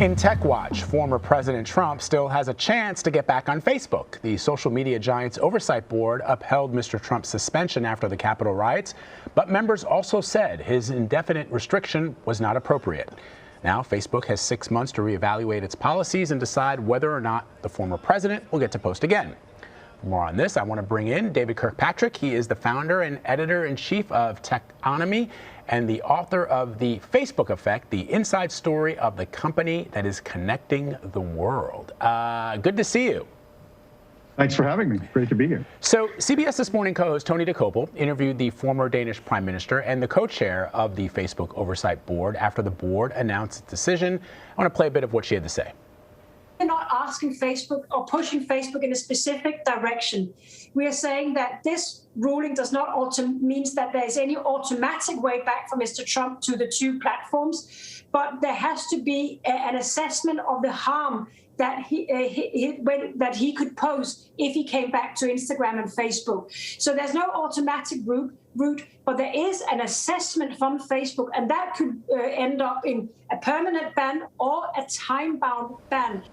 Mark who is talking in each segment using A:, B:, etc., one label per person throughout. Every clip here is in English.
A: In Tech Watch, former President Trump still has a chance to get back on Facebook. The social media giant's Oversight board upheld Mr. Trump's suspension after the Capitol riots, but members also said his indefinite restriction was not appropriate. Now, Facebook has 6 months to reevaluate its policies and decide whether or not the former president will get to post again. For more on this, I want to bring in David Kirkpatrick. He is the founder and editor-in-chief of Techonomy and the author of The Facebook Effect, the inside story of the company that is connecting the world. Good to see you.
B: Thanks for having me. Great to be here.
A: So CBS This Morning co-host Tony DeKoppel interviewed the former Danish prime minister and the co-chair of the Facebook Oversight board after the board announced its decision. I want to play a bit of what she had to say.
C: We're not asking Facebook or pushing Facebook in a specific direction. We are saying that this ruling does not means that there is any automatic way back for Mr. Trump to the two platforms, but there has to be an assessment of the harm that he could pose if he came back to Instagram and Facebook. So there's no automatic route, but there is an assessment from Facebook, and that could end up in a permanent ban or a time-bound ban.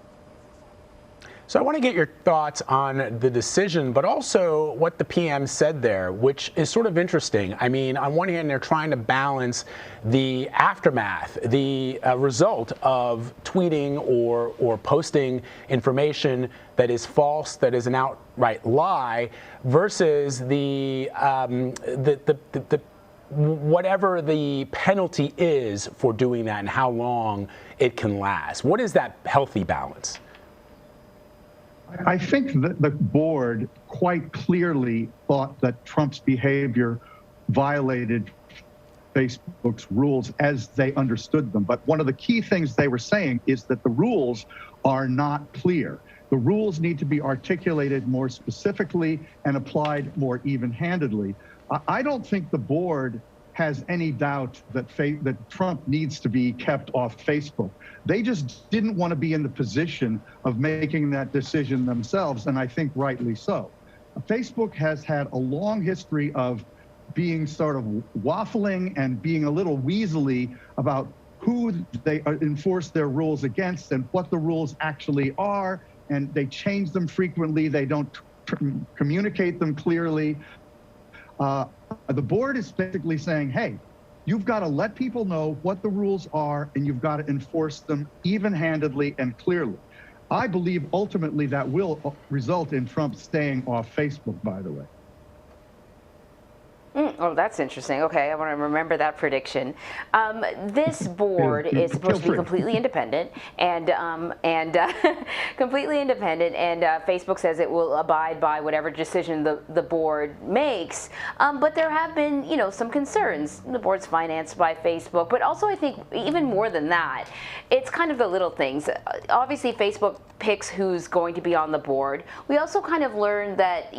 A: So I want to get your thoughts on the decision, but also what the PM said there, which is sort of interesting. I mean, on one hand, they're trying to balance the aftermath, the result of tweeting or posting information that is false, that is an outright lie, versus the whatever the penalty is for doing that and how long it can last. What is that healthy balance?
B: I think that the board quite clearly thought that Trump's behavior violated Facebook's rules as they understood them. But one of the key things they were saying is that the rules are not clear. The rules need to be articulated more specifically and applied more even-handedly. I don't think the board has any doubt that Trump needs to be kept off Facebook. They just didn't want to be in the position of making that decision themselves, and I think rightly so. Facebook has had a long history of being sort of waffling and being a little weaselly about who they enforce their rules against and what the rules actually are, and they change them frequently. They don't communicate them clearly. The board is basically saying, hey, you've got to let people know what the rules are, and you've got to enforce them even-handedly and clearly. I believe ultimately that will result in Trump staying off Facebook, by the way.
D: Oh, that's interesting. Okay, I want to remember that prediction. This board is supposed to be completely independent, and completely independent. And Facebook says it will abide by whatever decision the board makes. But there have been, some concerns. The board's financed by Facebook, but also I think even more than that, it's kind of the little things. Obviously, Facebook picks who's going to be on the board. We also kind of learned that,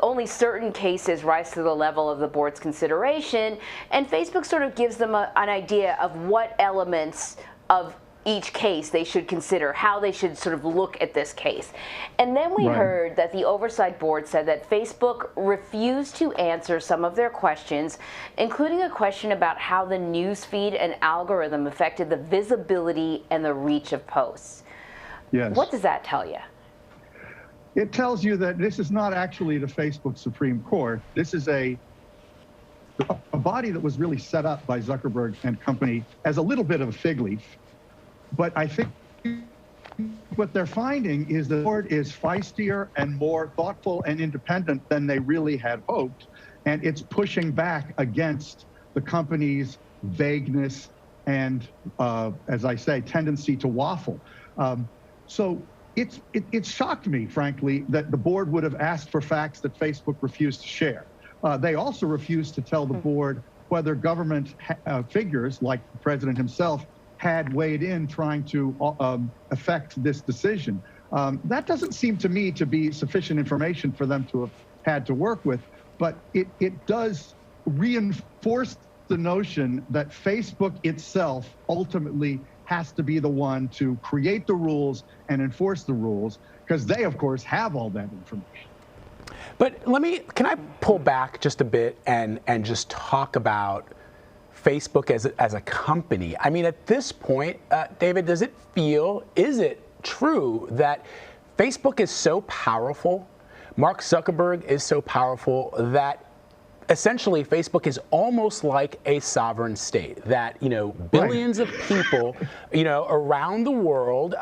D: only certain cases rise to the level of the board's consideration, and Facebook sort of gives them an idea of what elements of each case they should consider, how they should sort of look at this case. And then we heard that the Oversight Board said that Facebook refused to answer some of their questions, including a question about how the newsfeed and algorithm affected the visibility and the reach of posts.
B: Yes.
D: What does that tell you?
B: It tells you that this is not actually the Facebook Supreme Court. This is a body that was really set up by Zuckerberg and company as a little bit of a fig leaf. But I think what they're finding is the board is feistier and more thoughtful and independent than they really had hoped. And it's pushing back against the company's vagueness and, as I say, tendency to waffle. So it shocked me, frankly, that the board would have asked for facts that Facebook refused to share. They also refused to tell the board whether government figures, like the president himself, had weighed in trying to affect this decision. That doesn't seem to me to be sufficient information for them to have had to work with, but it does reinforce the notion that Facebook itself ultimately has to be the one to create the rules and enforce the rules, because they, of course, have all that information.
A: But can I pull back just a bit and just talk about Facebook as a company. I mean, at this point, David, is it true that Facebook is so powerful, Mark Zuckerberg is so powerful that essentially Facebook is almost like a sovereign state, that, billions of people, around the world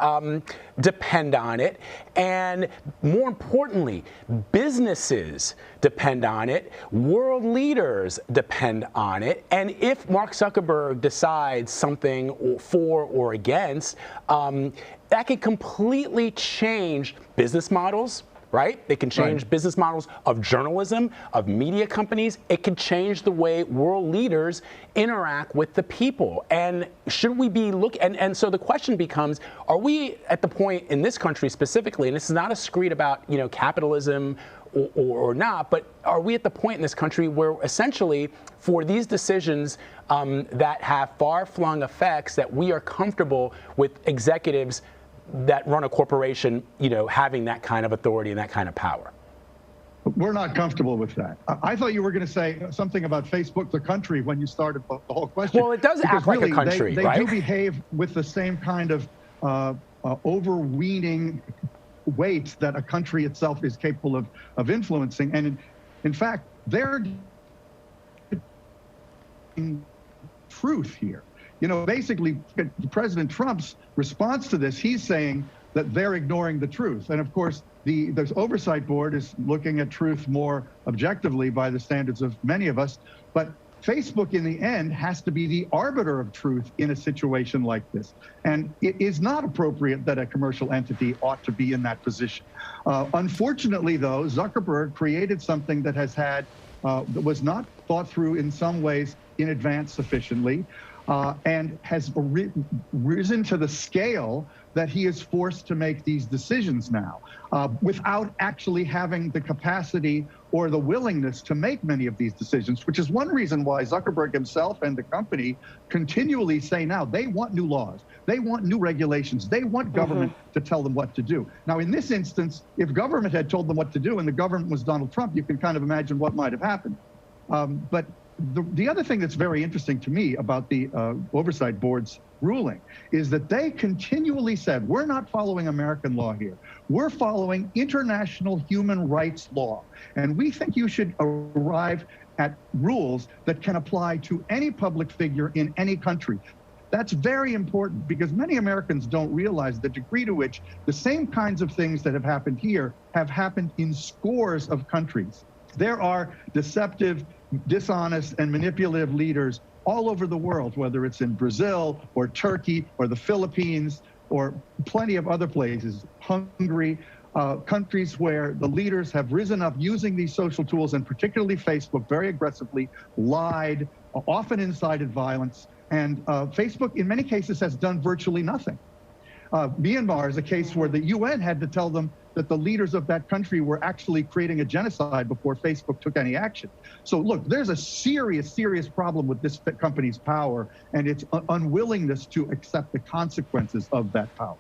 A: depend on it. And more importantly, businesses depend on it. World leaders depend on it. And if Mark Zuckerberg decides something for or against, that could completely change business models. Right? They can change business models of journalism, of media companies. It can change the way world leaders interact with the people. And should we be and so the question becomes, are we at the point in this country specifically, and this is not a screed about, capitalism or not, but are we at the point in this country where essentially for these decisions that have far-flung effects, that we are comfortable with executives that run a corporation, having that kind of authority and that kind of power?
B: We're not comfortable with that. I thought you were going to say something about Facebook, the country, when you started the whole question.
A: Well, it does act like a country,
B: they
A: right?
B: do behave with the same kind of overweening weight that a country itself is capable of influencing. And in fact, they're truth here. Basically, President Trump's response to this, he's saying that they're ignoring the truth. And of course, the Oversight Board is looking at truth more objectively by the standards of many of us. But Facebook, in the end, has to be the arbiter of truth in a situation like this. And it is not appropriate that a commercial entity ought to be in that position. Unfortunately, though, Zuckerberg created something that that was not thought through in some ways in advance sufficiently. And has risen to the scale that he is forced to make these decisions now, without actually having the capacity or the willingness to make many of these decisions, which is one reason why Zuckerberg himself and the company continually say now they want new laws, they want new regulations, they want government to tell them what to do. Now, in this instance, if government had told them what to do and the government was Donald Trump, you can kind of imagine what might have happened. But the other thing that's very interesting to me about the Oversight Board's ruling is that they continually said, we're not following American law here. We're following international human rights law. And we think you should arrive at rules that can apply to any public figure in any country. That's very important because many Americans don't realize the degree to which the same kinds of things that have happened here have happened in scores of countries. There are deceptive, dishonest, and manipulative leaders all over the world, whether it's in Brazil or Turkey or the Philippines or plenty of other places, Hungary, countries where the leaders have risen up using these social tools, and particularly Facebook, very aggressively, lied, often incited violence. And Facebook, in many cases, has done virtually nothing. Myanmar is a case where the UN had to tell them that the leaders of that country were actually creating a genocide before Facebook took any action. So look, there's a serious, serious problem with this company's power and its unwillingness to accept the consequences of that power.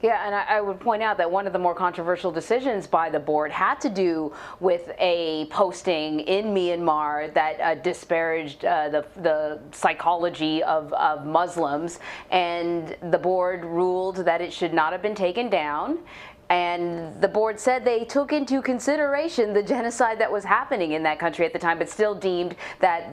D: Yeah, and I would point out that one of the more controversial decisions by the board had to do with a posting in Myanmar that disparaged the psychology of Muslims, and the board ruled that it should not have been taken down. And the board said they took into consideration the genocide that was happening in that country at the time, but still deemed that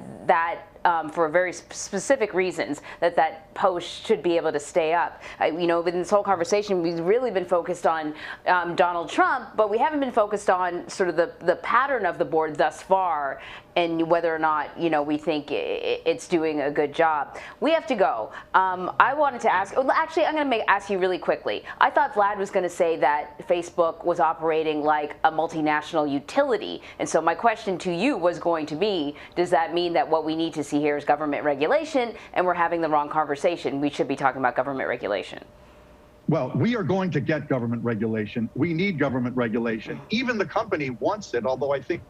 D: for very specific reasons, that post should be able to stay up. In this whole conversation, we've really been focused on Donald Trump, but we haven't been focused on sort of the pattern of the board thus far and whether or not, we think it's doing a good job. We have to go. I wanted to ask, actually, I'm going to ask you really quickly. I thought Vlad was going to say that Facebook was operating like a multinational utility. And so my question to you was going to be, does that mean that what we need to see here is government regulation, and we're having the wrong conversation? We should be talking about government regulation.
B: Well, we are going to get government regulation. We need government regulation. Even the company wants it, although I think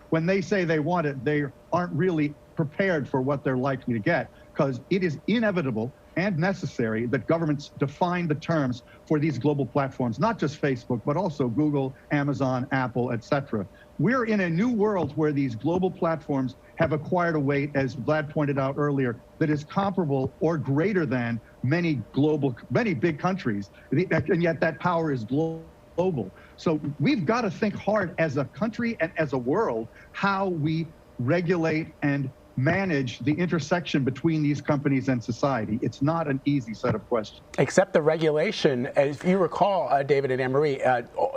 B: when they say they want it, they aren't really prepared for what they're likely to get, because it is inevitable and necessary that governments define the terms for these global platforms, not just Facebook, but also Google, Amazon, Apple, etc. We're in a new world where these global platforms have acquired a weight, as Vlad pointed out earlier, that is comparable or greater than many big countries, and yet that power is global. So we've got to think hard as a country and as a world how we regulate and manage the intersection between these companies and society. It's not an easy set of questions.
A: Except the regulation, if you recall, David and Anne-Marie,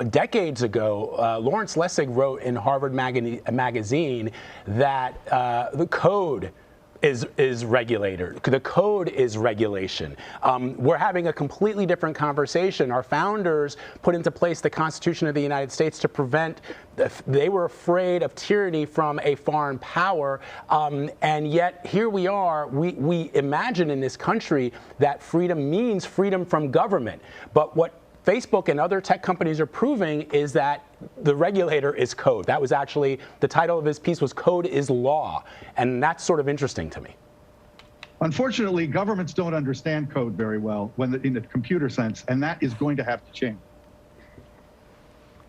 A: decades ago, Lawrence Lessig wrote in Harvard magazine that the code is regulator. The code is regulation. We're having a completely different conversation. Our founders put into place the Constitution of the United States to prevent, they were afraid of tyranny from a foreign power, and yet here we are, we imagine in this country that freedom means freedom from government. But what Facebook and other tech companies are proving is that the regulator is code. That was actually, the title of his piece was Code is Law, and that's sort of interesting to me.
B: Unfortunately, governments don't understand code very well in the computer sense, and that is going to have to change.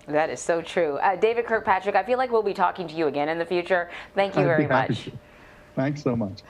D: That is so true. David Kirkpatrick, I feel like we'll be talking to you again in the future. Thank you very much.
B: Thanks so much.